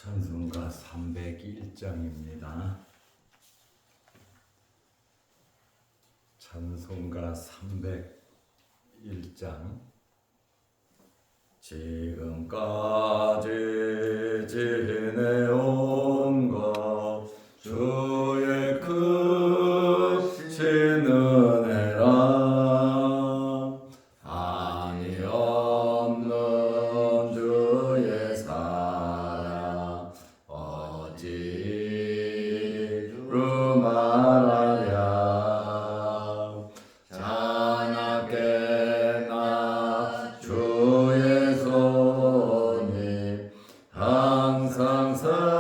찬송가 301장입니다. 찬송가 301장. 지금까지 지내온 것 주의 크신 은혜라. 아니 없는 주의 사랑 어찌로 말하랴. 자나깨 나 주의 손이 항상 살펴주시고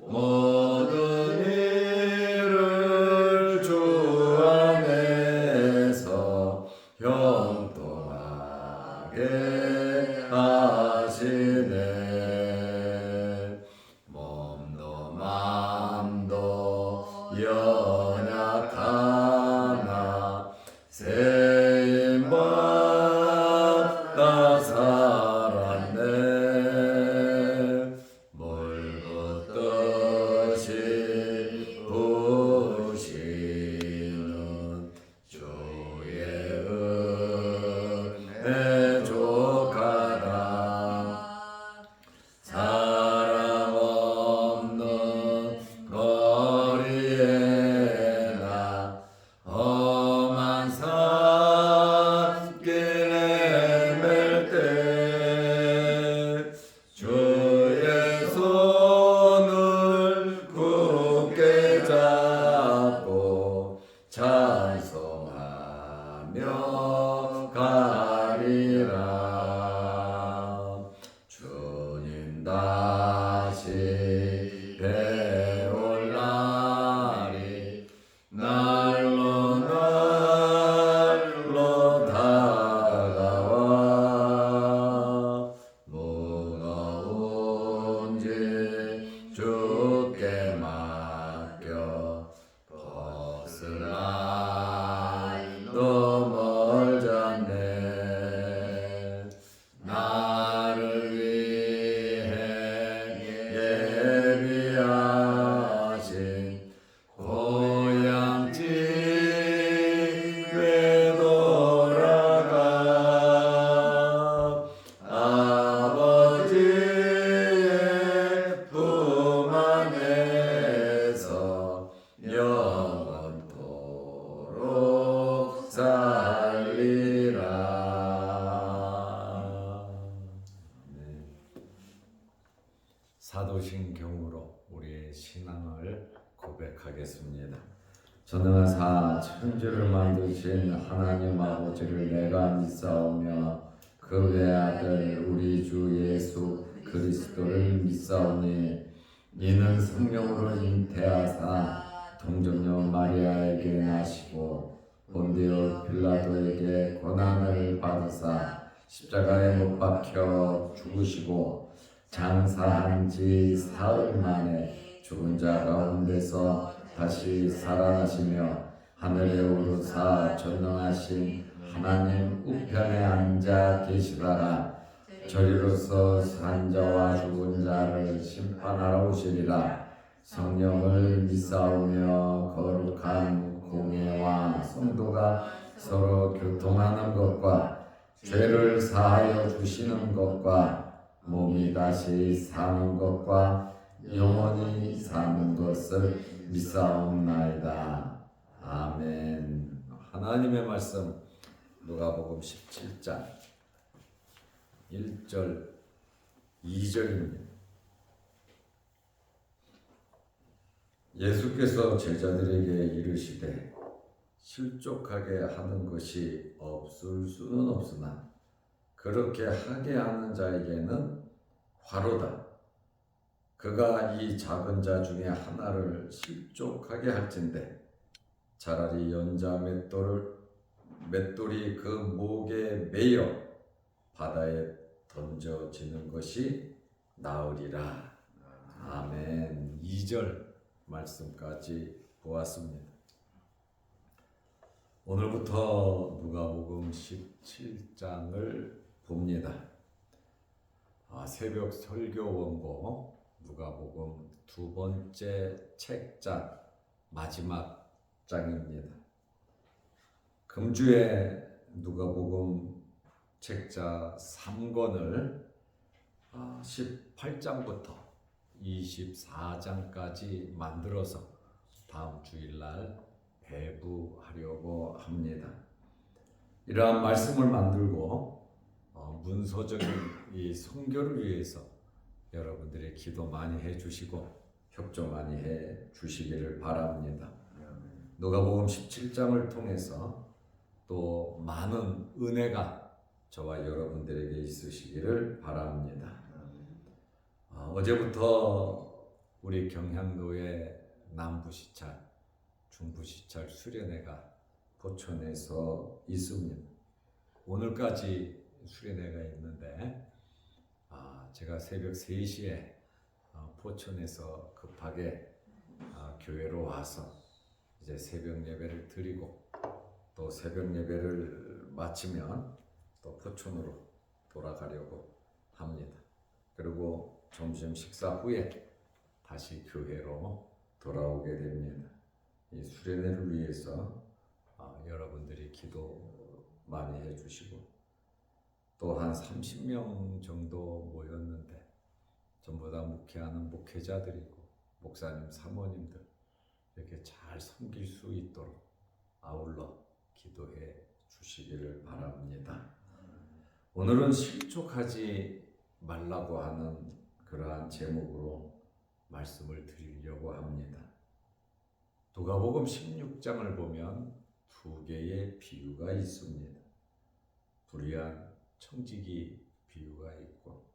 모든 일을 주 안에서 형통하게 하시네. 몸도 맘도 연약하나 세임받아 살았네. 물붓듯이 부시는 주의 은혜 족하다. 사람 없는 거리에 나 험한 산길 헤맬 때 주의 손을 굳게 잡고 찬송하며 가리라. 주님 다시 배올 날이 날로 날로 다가와. 무거운 짐 주께 맡겨 벗을 날도 멀잖네. 나를 위해 예비하신 고향 집에 돌아가. 아버지의 품 안에서 영원토록 살리라. 사도신경으로 우리의 신앙을 고백하겠습니다. 전능하사 천지를 만드신 하나님 아버지를 내가 믿사오며 그 외아들 우리 주 예수 그리스도를 믿사오니 이는 성령으로 잉태하사 동정녀 마리아에게 나시고 본디오 빌라도에게 고난을 받으사 십자가에 못 박혀 죽으시고 장사한 지 사흘 만에 죽은 자 가운데서 다시 살아나시며 하늘에 오르사 전능하신 하나님 우편에 앉아 계시다가 저리로서 산 자와 죽은 자를 심판하러 오시리라. 성령을 믿사오며 거룩한 공예와 성도가 서로 교통하는 것과 죄를 사하여 주시는 것과 몸이 다시 사는 것과 영원히 사는 것을 믿사옵나이다. 아멘. 하나님의 말씀 누가복음 17장 1절 2절입니다. 예수께서 제자들에게 이르시되 실족하게 하는 것이 없을 수는 없으나 그렇게 하게 하는 자에게는 화로다. 그가 이 작은 자 중에 하나를 실족하게 할진대 차라리 연자 맷돌이 그 목에 매여 바다에 던져지는 것이 나으리라. 아멘. 2절 말씀까지 보았습니다. 오늘부터 누가복음 17장을 봅니다. 새벽 설교 원고 누가복음 두 번째 책장 마지막 장입니다. 금주에 누가복음 책자 3권을 18장부터 24장까지 만들어서 다음 주일날 배부하려고 합니다. 이러한 말씀을 만들고 문서적인 이 선교를 위해서 여러분들이 기도 많이 해주시고 협조 많이 해주시기를 바랍니다. 누가복음 17장을 통해서 또 많은 은혜가 저와 여러분들에게 있으시기를 바랍니다. 어제부터 우리 경향도의 남부시찰, 중부시찰 수련회가 포천에서 있습니다. 오늘까지 수련회가 있는데 제가 새벽 3시에 포천에서 급하게 교회로 와서 이제 새벽 예배를 드리고 또 새벽 예배를 마치면 또 포천으로 돌아가려고 합니다. 그리고 점심 식사 후에 다시 교회로 돌아오게 됩니다. 이 수련회를 위해서 여러분들이 기도 많이 해주시고 또 한 30명 정도 모였는데 전부 다 목회하는 목회자들이고 목사님, 사모님들 이렇게 잘 섬길 수 있도록 아울러 기도해 주시기를 바랍니다. 오늘은 실족하지 말라고 하는 그러한 제목으로 말씀을 드리려고 합니다. 누가복음 16장을 보면 두 개의 비유가 있습니다. 불의한 청지기 비유가 있고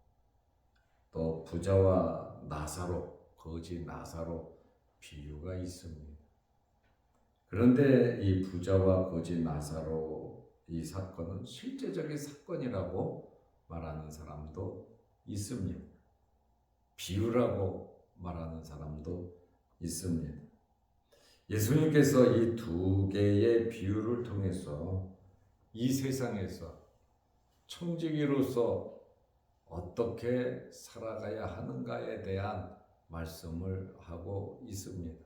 또 부자와 나사로, 거지 나사로 비유가 있습니다. 그런데 이 부자와 거지 나사로 이 사건은 실제적인 사건이라고 말하는 사람도 있습니다. 비유라고 말하는 사람도 있습니다. 예수님께서 이 두 개의 비유를 통해서 이 세상에서 청지기로서 어떻게 살아가야 하는가에 대한 말씀을 하고 있습니다.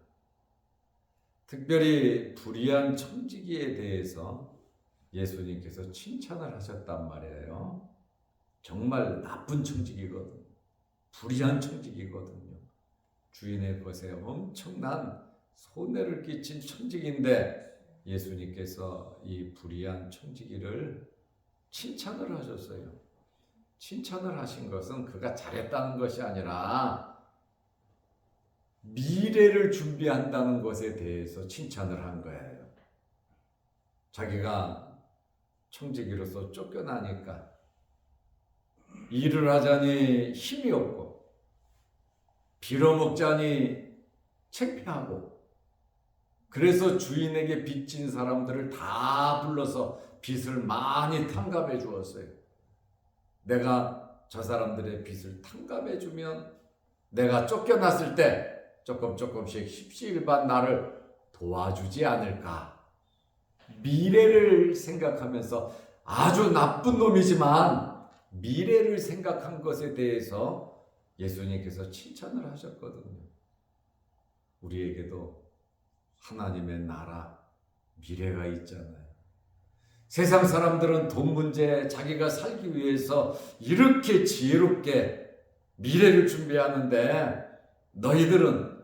특별히 불의한 청지기에 대해서 예수님께서 칭찬을 하셨단 말이에요. 정말 나쁜 청지기거든요. 불의한 청지기거든요. 주인의 것에 엄청난 손해를 끼친 청지기인데 예수님께서 이 불의한 청지기를 칭찬을 하셨어요. 칭찬을 하신 것은 그가 잘했다는 것이 아니라 미래를 준비한다는 것에 대해서 칭찬을 한 거예요. 자기가 청지기로서 쫓겨나니까 일을 하자니 힘이 없고 빌어먹자니 창피하고 그래서 주인에게 빚진 사람들을 다 불러서 빚을 많이 탕감해 주었어요. 내가 저 사람들의 빚을 탕감해 주면 내가 쫓겨났을 때 조금씩 십시일반 나를 도와주지 않을까. 미래를 생각하면서 아주 나쁜 놈이지만 미래를 생각한 것에 대해서 예수님께서 칭찬을 하셨거든요. 우리에게도 하나님의 나라, 미래가 있잖아요. 세상 사람들은 돈 문제, 자기가 살기 위해서 이렇게 지혜롭게 미래를 준비하는데 너희들은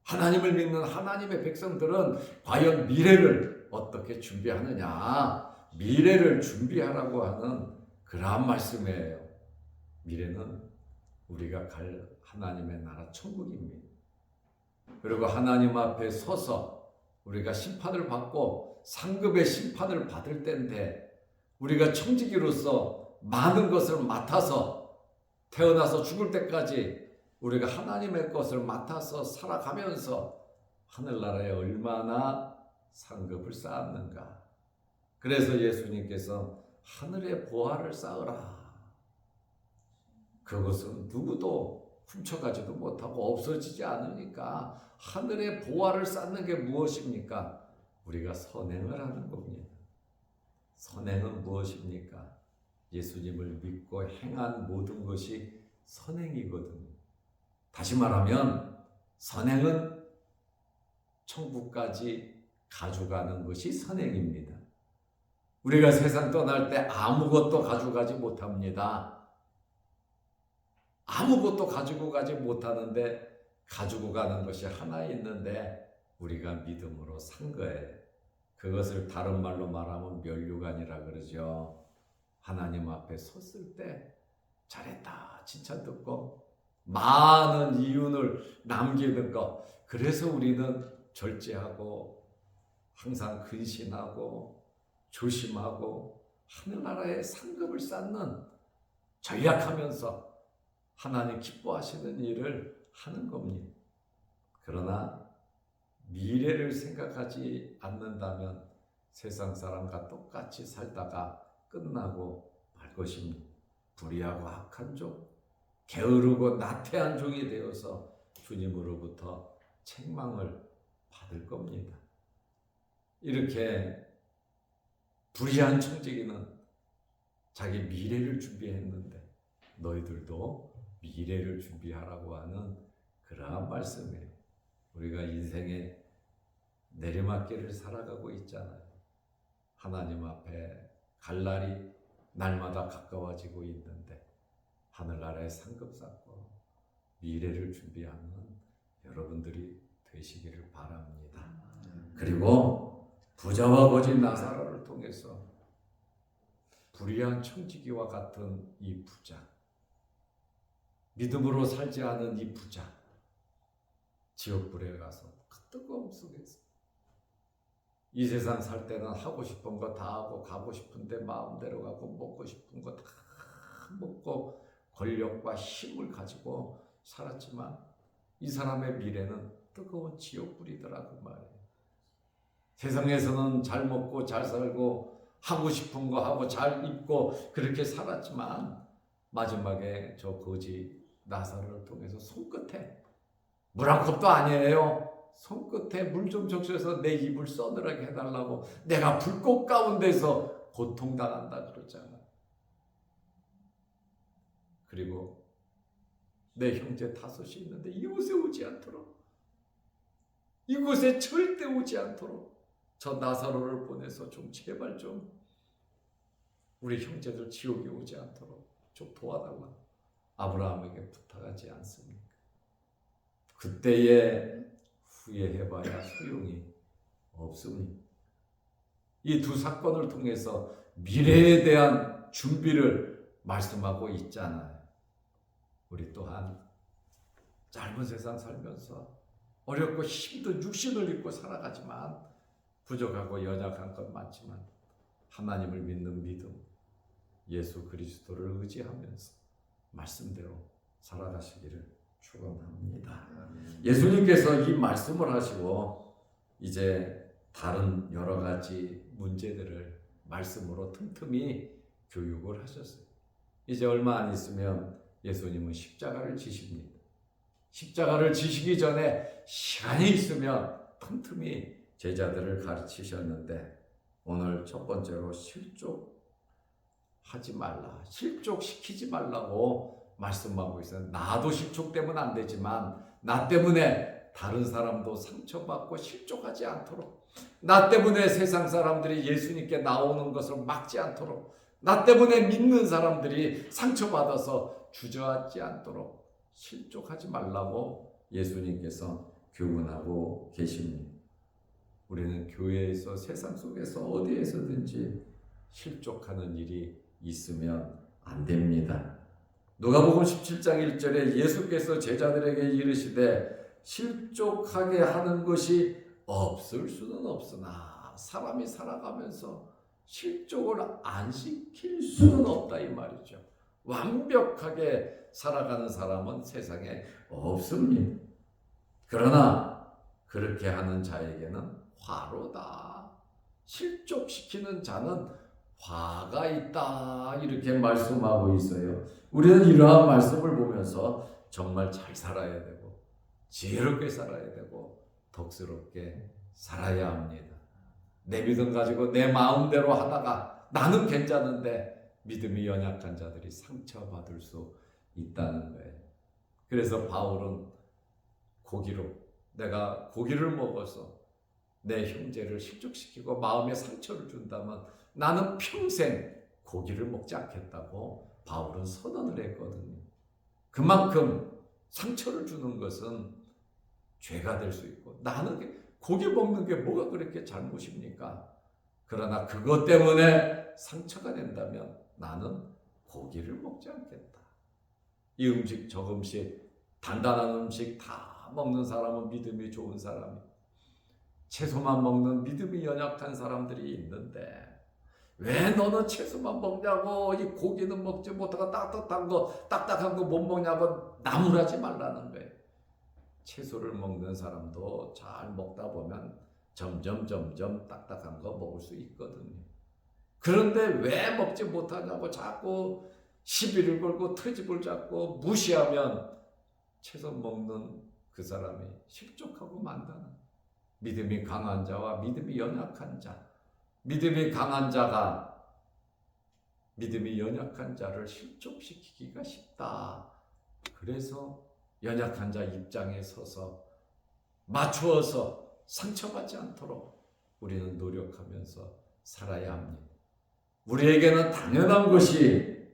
하나님을 믿는 하나님의 백성들은 과연 미래를 어떻게 준비하느냐? 미래를 준비하라고 하는 그러한 말씀이에요. 미래는 우리가 갈 하나님의 나라 천국입니다. 그리고 하나님 앞에 서서 우리가 심판을 받고 상급의 심판을 받을 때인데 우리가 청지기로서 많은 것을 맡아서 태어나서 죽을 때까지 우리가 하나님의 것을 맡아서 살아가면서 하늘나라에 얼마나 상급을 쌓았는가. 그래서 예수님께서 하늘의 보화를 쌓으라. 그것은 누구도 훔쳐가지도 못하고 없어지지 않으니까 하늘의 보화를 쌓는 게 무엇입니까? 우리가 선행을 하는 겁니다. 선행은 무엇입니까? 예수님을 믿고 행한 모든 것이 선행이거든요. 다시 말하면 선행은 천국까지 가져가는 것이 선행입니다. 우리가 세상 떠날 때 아무것도 가져가지 못합니다. 아무것도 가지고 가지 못하는데 가지고 가는 것이 하나 있는데 우리가 믿음으로 산 거예요. 그것을 다른 말로 말하면 면류관이라 그러죠. 하나님 앞에 섰을 때 잘했다 칭찬 듣고 많은 이윤을 남기는 것. 그래서 우리는 절제하고 항상 근신하고 조심하고 하늘나라에 상급을 쌓는 전략하면서 하나님 기뻐하시는 일을 하는 겁니다. 그러나 미래를 생각하지 않는다면 세상 사람과 똑같이 살다가 끝나고 말 것입니다. 불의하고 악한 종, 게으르고 나태한 종이 되어서 주님으로부터 책망을 받을 겁니다. 이렇게 불의한 청지기는 자기 미래를 준비했는데 너희들도 미래를 준비하라고 하는 그러한 말씀이에요. 우리가 인생의 내리막길을 살아가고 있잖아요. 하나님 앞에 갈 날이 날마다 가까워지고 있는데 하늘나라에 상급 쌓고 미래를 준비하는 여러분들이 되시기를 바랍니다. 그리고 부자와 거진 나사로를 통해서 불의한 청지기와 같은 이 부자, 믿음으로 살지 않은 이 부자, 지옥불에 가서 그 뜨거움 속에서 이 세상 살 때는 하고 싶은 거 다 하고 가고 싶은데 마음대로 가고 먹고 싶은 거 다 먹고 권력과 힘을 가지고 살았지만 이 사람의 미래는 뜨거운 지옥불이더라 그 말이에요. 세상에서는 잘 먹고 잘 살고 하고 싶은 거 하고 잘 입고 그렇게 살았지만 마지막에 저 거지 나사로를 통해서 손끝에 물 한 컵도 아니에요. 손끝에 물 좀 적셔서 내 입을 서늘하게 해달라고 내가 불꽃 가운데서 고통당한다 그러잖아. 그리고 내 형제 5이 있는데 이곳에 오지 않도록, 이곳에 절대 오지 않도록 저 나사로를 보내서 좀 제발 좀 우리 형제들 지옥에 오지 않도록 좀 도와달라 아브라함에게 부탁하지 않습니까? 그때에 후회해봐야 소용이 없습니다. 이 두 사건을 통해서 미래에 대한 준비를 말씀하고 있잖아요. 우리 또한 짧은 세상 살면서 어렵고 힘든 육신을 입고 살아가지만 부족하고 연약한 것 많지만 하나님을 믿는 믿음, 예수 그리스도를 의지하면서 말씀대로 살아가시기를 축원합니다. 예수님께서 이 말씀을 하시고 이제 다른 여러 가지 문제들을 말씀으로 틈틈이 교육을 하셨어요. 이제 얼마 안 있으면 예수님은 십자가를 지십니다. 십자가를 지시기 전에 시간이 있으면 틈틈이 제자들을 가르치셨는데 오늘 첫 번째로 실족하지 말라, 실족시키지 말라고 말씀하고 있어요. 나도 실족되면 안 되지만 나 때문에 다른 사람도 상처받고 실족하지 않도록, 나 때문에 세상 사람들이 예수님께 나오는 것을 막지 않도록, 나 때문에 믿는 사람들이 상처받아서 주저하지 않도록 실족하지 말라고 예수님께서 교훈하고 계십니다. 우리는 교회에서 세상 속에서 어디에서든지 실족하는 일이 있으면 안 됩니다. 누가복음 17장 1절에 예수께서 제자들에게 이르시되 실족하게 하는 것이 없을 수는 없으나 사람이 살아가면서 실족을 안 시킬 수는 없다 이 말이죠. 완벽하게 살아가는 사람은 세상에 없습니다. 그러나 그렇게 하는 자에게는 화로다. 실족시키는 자는 화가 있다. 이렇게 말씀하고 있어요. 우리는 이러한 말씀을 보면서 정말 잘 살아야 되고 지혜롭게 살아야 되고 덕스럽게 살아야 합니다. 내 믿음 가지고 내 마음대로 하다가 나는 괜찮은데 믿음이 연약한 자들이 상처받을 수 있다는 거예요. 그래서 바울은 내가 고기를 먹어서 내 형제를 실족시키고 마음에 상처를 준다면 나는 평생 고기를 먹지 않겠다고 바울은 선언을 했거든요. 그만큼 상처를 주는 것은 죄가 될 수 있고, 나는 고기 먹는 게 뭐가 그렇게 잘못입니까? 그러나 그것 때문에 상처가 된다면 나는 고기를 먹지 않겠다. 이 음식 저 음식 단단한 음식 다 먹는 사람은 믿음이 좋은 사람이, 채소만 먹는 믿음이 연약한 사람들이 있는데 왜 너는 채소만 먹냐고, 이 고기는 먹지 못하고 딱딱한 거 못 먹냐고 나무라지 말라는 거예요. 채소를 먹는 사람도 잘 먹다 보면 점점 딱딱한 거 먹을 수 있거든요. 그런데 왜 먹지 못하냐고 자꾸 시비를 걸고 트집을 잡고 무시하면 채소 먹는 그 사람이 실족하고 만다는, 믿음이 강한 자와 믿음이 연약한 자, 믿음이 강한 자가 믿음이 연약한 자를 실족시키기가 쉽다. 그래서 연약한 자 입장에 서서 맞추어서 상처받지 않도록 우리는 노력하면서 살아야 합니다. 우리에게는 당연한 것이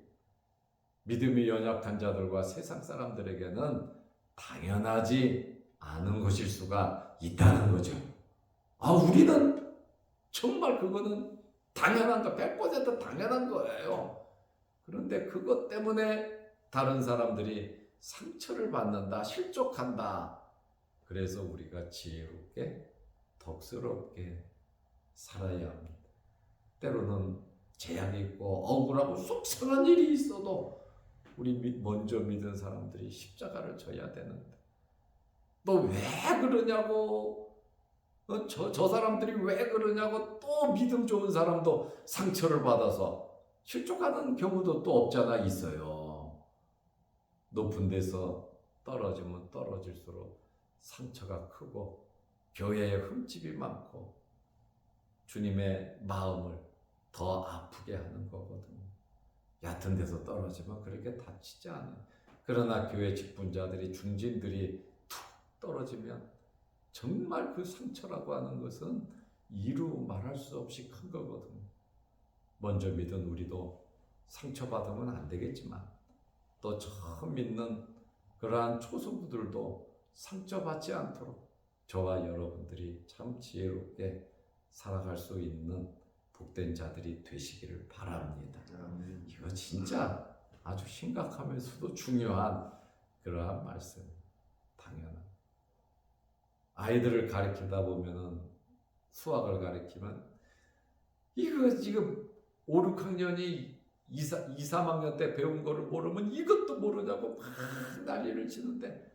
믿음이 연약한 자들과 세상 사람들에게는 당연하지 않은 것일 수가 있다는 거죠. 우리는 정말 그거는 당연한 거, 100% 당연한 거예요. 그런데 그것 때문에 다른 사람들이 상처를 받는다, 실족한다. 그래서 우리가 지혜롭게, 덕스럽게 살아야 합니다. 때로는 재앙이 있고 억울하고 속상한 일이 있어도 우리 먼저 믿은 사람들이 십자가를 져야 되는데, 너 왜 그러냐고, 저 사람들이 왜 그러냐고 또 믿음 좋은 사람도 상처를 받아서 실족하는 경우도 또 없잖아 있어요. 높은 데서 떨어지면 떨어질수록 상처가 크고 교회에 흠집이 많고 주님의 마음을 더 아프게 하는 거거든요. 얕은 데서 떨어지면 그렇게 다치지 않아요. 그러나 교회 직분자들이, 중진들이 툭 떨어지면 정말 그 상처라고 하는 것은 이루 말할 수 없이 큰 거거든요. 먼저 믿은 우리도 상처받으면 안 되겠지만 또 처음 믿는 그러한 초승부들도 상처받지 않도록 저와 여러분들이 참 지혜롭게 살아갈 수 있는 복된 자들이 되시기를 바랍니다. 이거 진짜 아주 심각하면서도 중요한 그러한 말씀. 당연한. 아이들을 가르치다 보면은, 수학을 가르치면 이거 지금 5, 6학년이 2, 3학년 때 배운 거를 모르면 이것도 모르냐고 막 난리를 치는데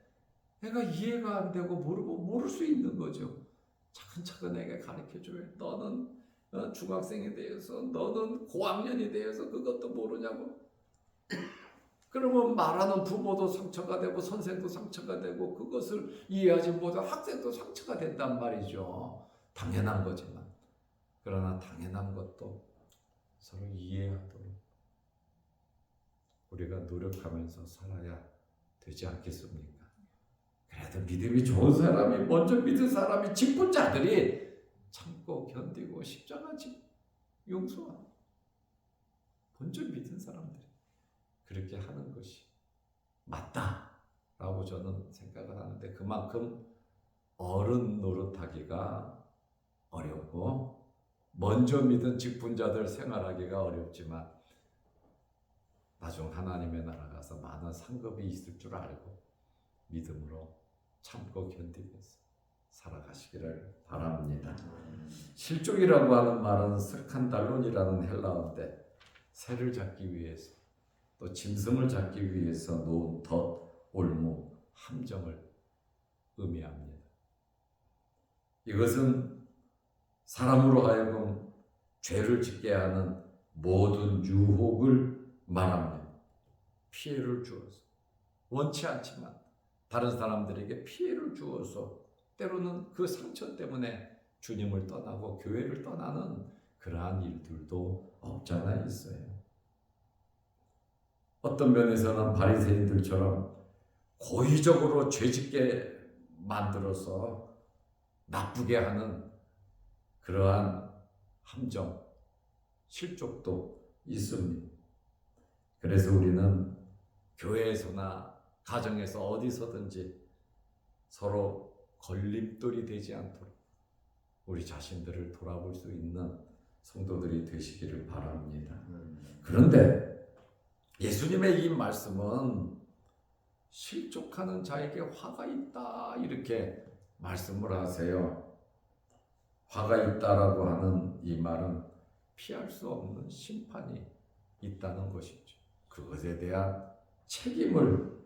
애가 이해가 안 되고 모를 수 있는 거죠. 차근차근 애가 가르쳐줘요. 너는 중학생이 되어서, 너는 고학년이 되어서 그것도 모르냐고. 그러면 말하는 부모도 상처가 되고 선생도 상처가 되고 그것을 이해하지 못한 학생도 상처가 된단 말이죠. 당연한 거지만. 그러나 당연한 것도 서로 이해하도록 우리가 노력하면서 살아야 되지 않겠습니까? 그래도 믿음이 좋은 사람이, 먼저 믿은 사람이, 직분자들이 참고 견디고 십자가 용서하고 먼저 믿은 사람들이 그렇게 하는 것이 맞다라고 저는 생각을 하는데, 그만큼 어른 노릇하기가 어렵고 먼저 믿은 직분자들 생활하기가 어렵지만 나중 하나님의 나라 가서 많은 상급이 있을 줄 알고 믿음으로 참고 견디면서 살아가시기를 바랍니다. 실족이라고 하는 말은 스칸달론이라는 헬라어인데 새를 잡기 위해서 또 짐승을 잡기 위해서 놓은 덫, 올무, 함정을 의미합니다. 이것은 사람으로 하여금 죄를 짓게 하는 모든 유혹을 말합니다. 피해를 주어서, 원치 않지만 다른 사람들에게 피해를 주어서 때로는 그 상처 때문에 주님을 떠나고 교회를 떠나는 그러한 일들도 없잖아 있어요. 어떤 면에서는 바리새인들처럼 고의적으로 죄짓게 만들어서 나쁘게 하는 그러한 함정, 실족도 있습니다. 그래서 우리는 교회에서나 가정에서 어디서든지 서로 걸림돌이 되지 않도록 우리 자신들을 돌아볼 수 있는 성도들이 되시기를 바랍니다. 그런데 예수님의 이 말씀은 실족하는 자에게 화가 있다 이렇게 말씀을 하세요. 화가 있다라고 하는 이 말은 피할 수 없는 심판이 있다는 것이죠. 그것에 대한 책임을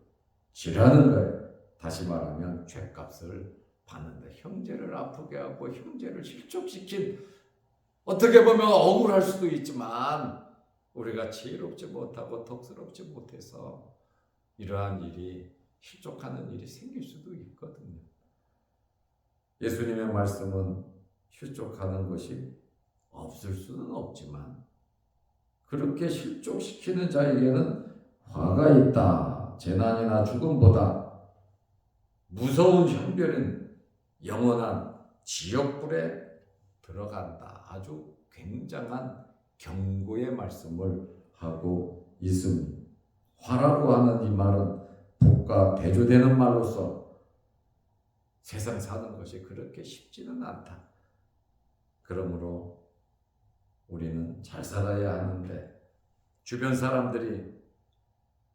지라는 거예요. 다시 말하면 죗값을 받는데 형제를 아프게 하고 형제를 실족시킨, 어떻게 보면 억울할 수도 있지만 우리가 지혜롭지 못하고 덕스럽지 못해서 이러한 일이, 실족하는 일이 생길 수도 있거든요. 예수님의 말씀은 실족하는 것이 없을 수는 없지만 그렇게 실족시키는 자에게는 화가 있다. 재난이나 죽음보다 무서운 형벌은 영원한 지옥불에 들어간다. 아주 굉장한 경고의 말씀을 하고 있습니다. 화라고 하는 이 말은 복과 대조되는 말로서 세상 사는 것이 그렇게 쉽지는 않다. 그러므로 우리는 잘 살아야 하는데 주변 사람들이,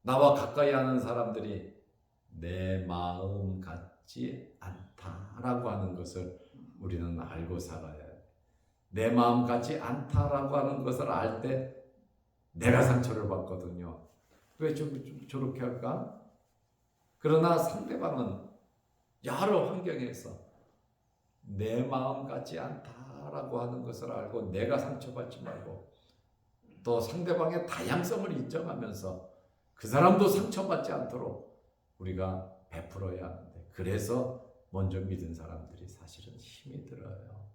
나와 가까이 하는 사람들이 내 마음 같지 않다라고 하는 것을 우리는 알고 살아야 해. 내 마음 같지 않다라고 하는 것을 알 때 내가 상처를 받거든요. 왜 좀 저렇게 할까? 그러나 상대방은 여러 환경에서 내 마음 같지 않다라고 하는 것을 알고 내가 상처받지 말고 또 상대방의 다양성을 인정하면서 그 사람도 상처받지 않도록 우리가 베풀어야 하는데, 그래서 먼저 믿은 사람들이 사실은 힘이 들어요.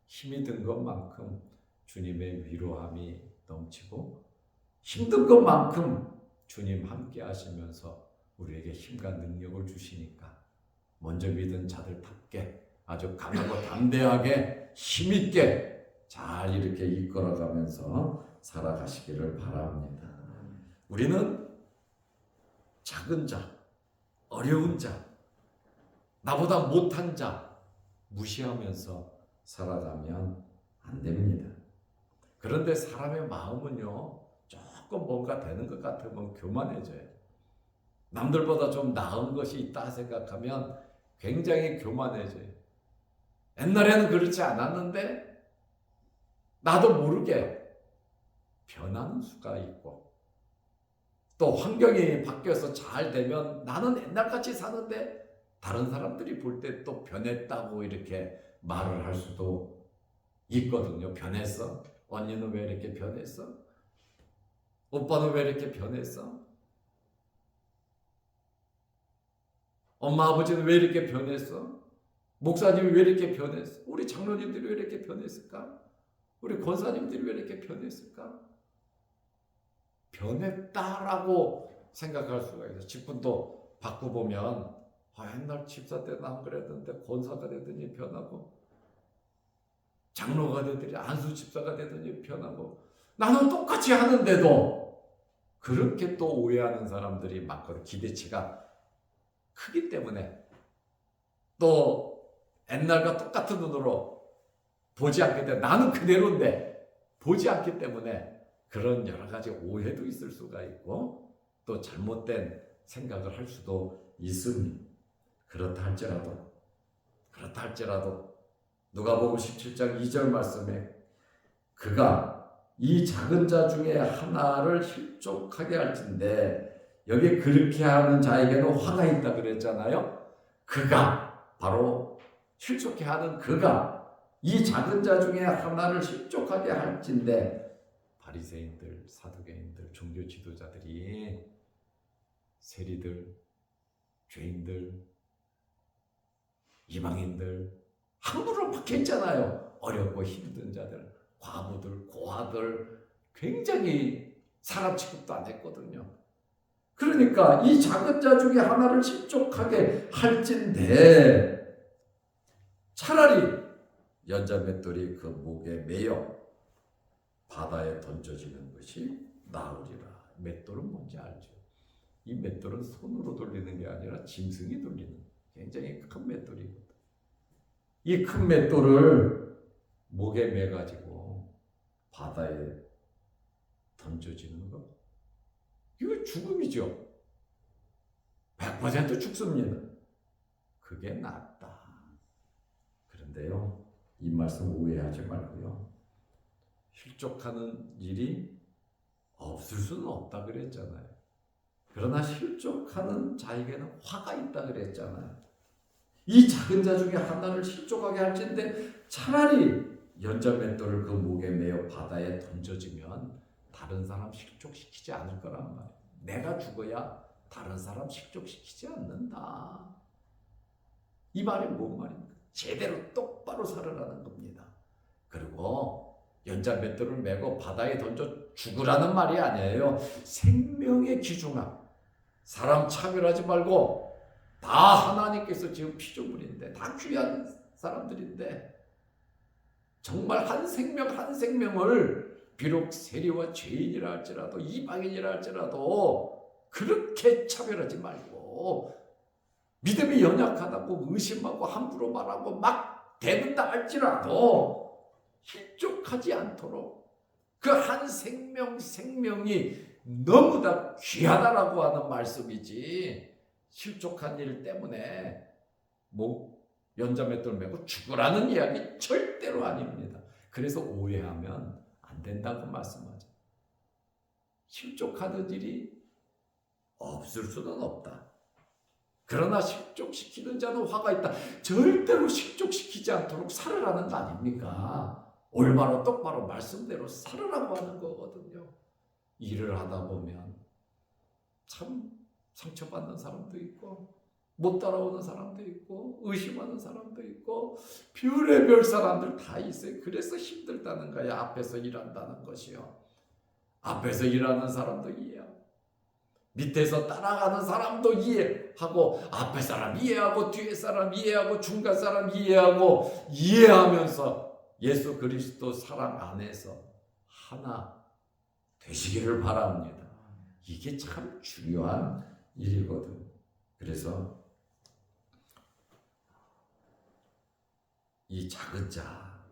힘이 든 것만큼 주님의 위로함이 넘치고 힘든 것만큼 주님 함께 하시면서 우리에게 힘과 능력을 주시니까 먼저 믿은 자들답게 아주 강하고 담대하게 힘있게 잘 이렇게 이끌어가면서 살아가시기를 바랍니다. 우리는 작은 자, 어려운 자, 나보다 못한 자 무시하면서 살아가면 안 됩니다. 그런데 사람의 마음은요, 조금 뭔가 되는 것 같으면 교만해져요. 남들보다 좀 나은 것이 있다 생각하면 굉장히 교만해져요. 옛날에는 그렇지 않았는데 나도 모르게 변하는 수가 있고, 또 환경이 바뀌어서 잘 되면 나는 옛날같이 사는데 다른 사람들이 볼 때 또 변했다고 이렇게 말을 할 수도 있거든요. 변했어? 언니는 왜 이렇게 변했어? 오빠는 왜 이렇게 변했어? 엄마 아버지는 왜 이렇게 변했어? 목사님이 왜 이렇게 변했어? 우리 장로님들이 왜 이렇게 변했을까? 우리 권사님들이 왜 이렇게 변했을까? 변했다라고 생각할 수가 있어요. 직분도 바꾸보면 옛날 집사 때는 안 그랬는데 권사가 되더니 변하고, 장로가 되더니 안수 집사가 되더니 변하고, 나는 똑같이 하는데도 그렇게 또 오해하는 사람들이 많거든요. 기대치가 크기 때문에, 또 옛날과 똑같은 눈으로 보지 않기 때문에, 나는 그대로인데 보지 않기 때문에 그런 여러 가지 오해도 있을 수가 있고 또 잘못된 생각을 할 수도 있습니다. 그렇다 할지라도 누가복음 17장 2절 말씀에 그가 이 작은 자 중에 하나를 실족하게 할진대, 여기 그렇게 하는 자에게는 화가 있다 그랬잖아요. 그가, 바로 실족해 하는 그가 이 작은 자 중에 하나를 실족하게 할진대, 바리새인들, 사두개인들, 종교 지도자들이, 세리들, 죄인들, 이방인들 함부로 박혀있잖아요. 어렵고 힘든 자들, 과부들, 고아들, 굉장히 사람 취급도 안 했거든요. 그러니까 이 작은 자 중에 하나를 실족하게 할진대 차라리 연자맷돌이 그 목에 매여 바다에 던져지는 것이 나으리라. 맷돌은 뭔지 알죠? 이 맷돌은 손으로 돌리는 게 아니라 짐승이 돌리는 굉장히 큰 맷돌이거든. 이 큰 맷돌을 목에 매가지고 바다에 던져지는 거, 이거 죽음이죠. 100% 죽습니다. 그게 낫다. 그런데요, 이 말씀 오해하지 말고요. 실족하는 일이 없을 수는 없다 그랬잖아요. 그러나 실족하는 자에게는 화가 있다 그랬잖아요. 이 작은 자 중에 하나를 실족하게 할진데 차라리 연자맷돌을 그 목에 매어 바다에 던져지면 다른 사람 실족시키지 않을 거란 말이에요. 내가 죽어야 다른 사람 실족시키지 않는다. 이 말이 뭔 말입니까? 제대로 똑바로 살아라는 겁니다. 그리고 연자맷돌을 메고 바다에 던져 죽으라는 말이 아니에요. 생명의 귀중함. 사람 차별하지 말고 다 하나님께서 지은 피조물인데 다 귀한 사람들인데 정말 한 생명 한 생명을 비록 세리와 죄인이라 할지라도 이방인이라 할지라도 그렇게 차별하지 말고 믿음이 연약하다고 의심하고 함부로 말하고 막 대든다 할지라도 실족하지 않도록 그 한 생명이 너무나 귀하다라고 하는 말씀이지 실족한 일 때문에 연자맷돌 메고 죽으라는 이야기 절대로 아닙니다. 그래서 오해하면 안 된다고 말씀하죠. 실족하는 일이 없을 수는 없다. 그러나 실족시키는 자는 화가 있다. 절대로 실족시키지 않도록 살으라는 거 아닙니까? 올바로 똑바로 말씀대로 살으라고 하는 거거든요. 일을 하다 보면 참 상처받는 사람도 있고 못 따라오는 사람도 있고 의심하는 사람도 있고 별의별 사람들 다 있어요. 그래서 힘들다는 거야. 앞에서 일한다는 것이요. 앞에서 일하는 사람도 이해하고 밑에서 따라가는 사람도 이해하고 앞에 사람 이해하고 뒤에 사람 이해하고 중간 사람 이해하고 이해하면서 예수 그리스도 사랑 안에서 하나 되시기를 바랍니다. 이게 참 중요한 일이거든. 그래서 이 작은 자,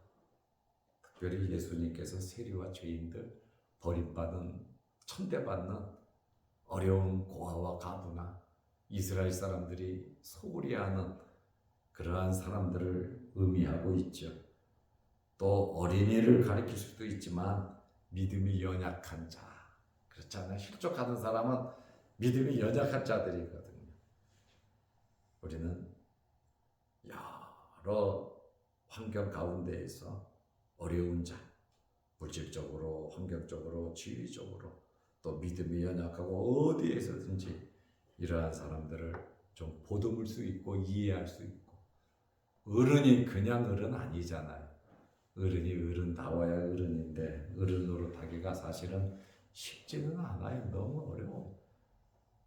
특별히 예수님께서 세리와 죄인들, 버림받은, 천대받는 어려운 고아와 가부나 이스라엘 사람들이 소홀히 하는 그러한 사람들을 의미하고 있죠. 또 어린이를 가리킬 수도 있지만 믿음이 연약한 자, 그렇잖아요. 실족하는 사람은 믿음이 연약한 자들이거든요. 우리는 여러 환경 가운데에서 어려운 자, 물질적으로, 환경적으로, 지위적으로 또 믿음이 연약하고 어디에서든지 이러한 사람들을 좀 보듬을 수 있고 이해할 수 있고 어른이 그냥 어른 아니잖아요. 어른이 어른다워야 어른인데 어른 노릇하기가 사실은 쉽지는 않아요. 너무 어려워.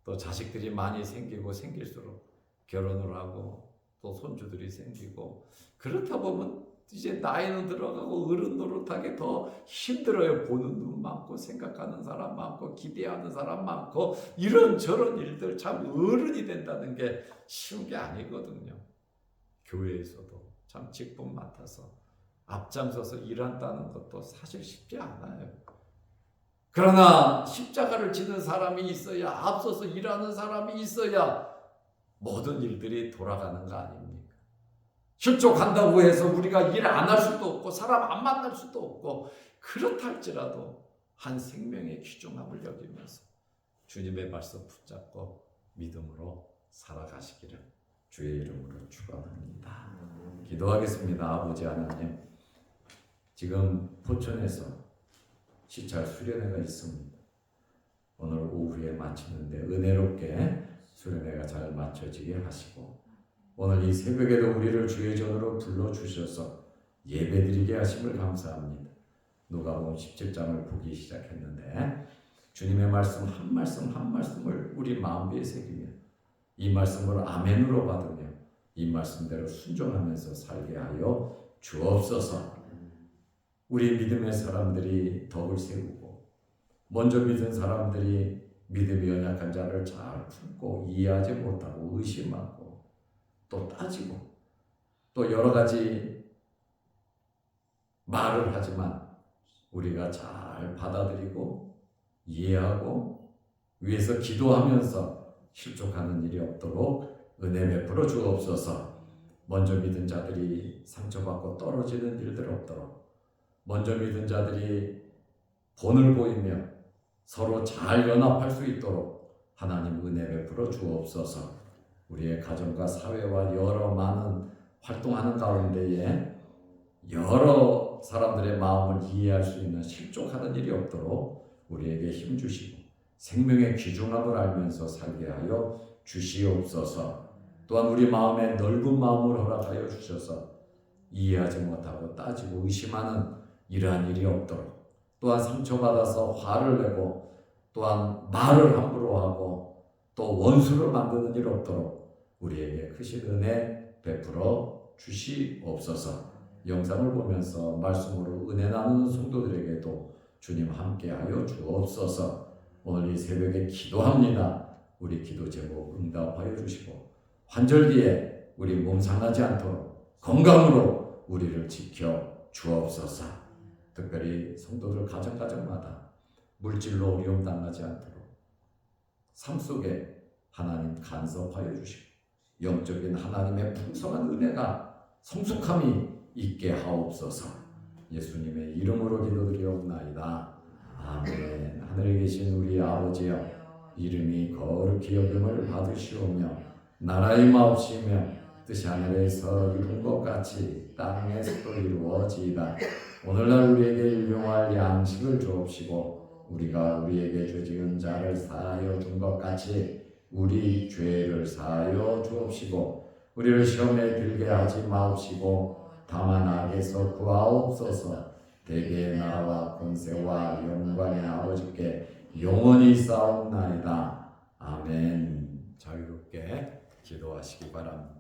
또 자식들이 많이 생기고 생길수록 결혼을 하고 또 손주들이 생기고 그렇다 보면 이제 나이는 들어가고 어른 노릇하기 더 힘들어요. 보는 눈 많고 생각하는 사람 많고 기대하는 사람 많고 이런저런 일들 참 어른이 된다는 게 쉬운 게 아니거든요. 교회에서도 참 직분 맡아서 앞장서서 일한다는 것도 사실 쉽지 않아요. 그러나 십자가를 지는 사람이 있어야 앞서서 일하는 사람이 있어야 모든 일들이 돌아가는 거 아닙니까? 실족한다고 해서 우리가 일 안 할 수도 없고 사람 안 만날 수도 없고 그렇다 할지라도 한 생명의 귀중함을 여기면서 주님의 말씀 붙잡고 믿음으로 살아가시기를 주의 이름으로 축원합니다. 기도하겠습니다. 아버지 하나님, 지금 포천에서 시찰 수련회가 있습니다. 오늘 오후에 마치는데 은혜롭게 수련회가 잘 마쳐지게 하시고 오늘 이 새벽에도 우리를 주의 전으로 불러주셔서 예배드리게 하심을 감사합니다. 누가복음 17장을 보기 시작했는데 주님의 말씀 한 말씀 한 말씀을 우리 마음에 새기며 이 말씀을 아멘으로 받으며 이 말씀대로 순종하면서 살게 하여 주옵소서. 우리 믿음의 사람들이 덕을 세우고 먼저 믿은 사람들이 믿음이 연약한 자를 잘 품고 이해하지 못하고 의심하고 또 따지고 또 여러 가지 말을 하지만 우리가 잘 받아들이고 이해하고 위에서 기도하면서 실족하는 일이 없도록 은혜 베풀어 주옵소서. 먼저 믿은 자들이 상처받고 떨어지는 일들 없도록 먼저 믿은 자들이 본을 보이며 서로 잘 연합할 수 있도록 하나님 은혜 베풀어 주옵소서. 우리의 가정과 사회와 여러 많은 활동하는 가운데에 여러 사람들의 마음을 이해할 수 있는 실족하는 일이 없도록 우리에게 힘 주시고 생명의 귀중함을 알면서 살게 하여 주시옵소서. 또한 우리 마음에 넓은 마음을 허락하여 주셔서 이해하지 못하고 따지고 의심하는 이러한 일이 없도록 또한 상처받아서 화를 내고 또한 말을 함부로 하고 또 원수를 만드는 일 없도록 우리에게 크신 은혜 베풀어 주시옵소서. 영상을 보면서 말씀으로 은혜 나누는 성도들에게도 주님 함께하여 주옵소서. 오늘 이 새벽에 기도합니다. 우리 기도 제목 응답하여 주시고 환절기에 우리 몸 상하지 않도록 건강으로 우리를 지켜 주옵소서. 특별히 성도들 가정마다 물질로 어려움 당하지 않도록 삶 속에 하나님 간섭하여 주시고 영적인 하나님의 풍성한 은혜가 성숙함이 있게 하옵소서. 예수님의 이름으로 기도드리옵나이다. 아멘. 하늘에 계신 우리 아버지여, 이름이 거룩히 여김을 받으시오며 나라의 마옵시며 뜻이 하늘에서 이룬 것 같이 땅에서도 이루어지이다. 오늘날 우리에게 일용할 양식을 주옵시고 우리가 우리에게 죄 지은 자를 사하여 준 것 같이 우리 죄를 사하여 주옵시고 우리를 시험에 들게 하지 마옵시고 다만 악에서 구하옵소서. 대개의 나라와 권세와 영광의 아버지께 영원히 싸움나이다. 아멘. 자유롭게 기도하시기 바랍니다.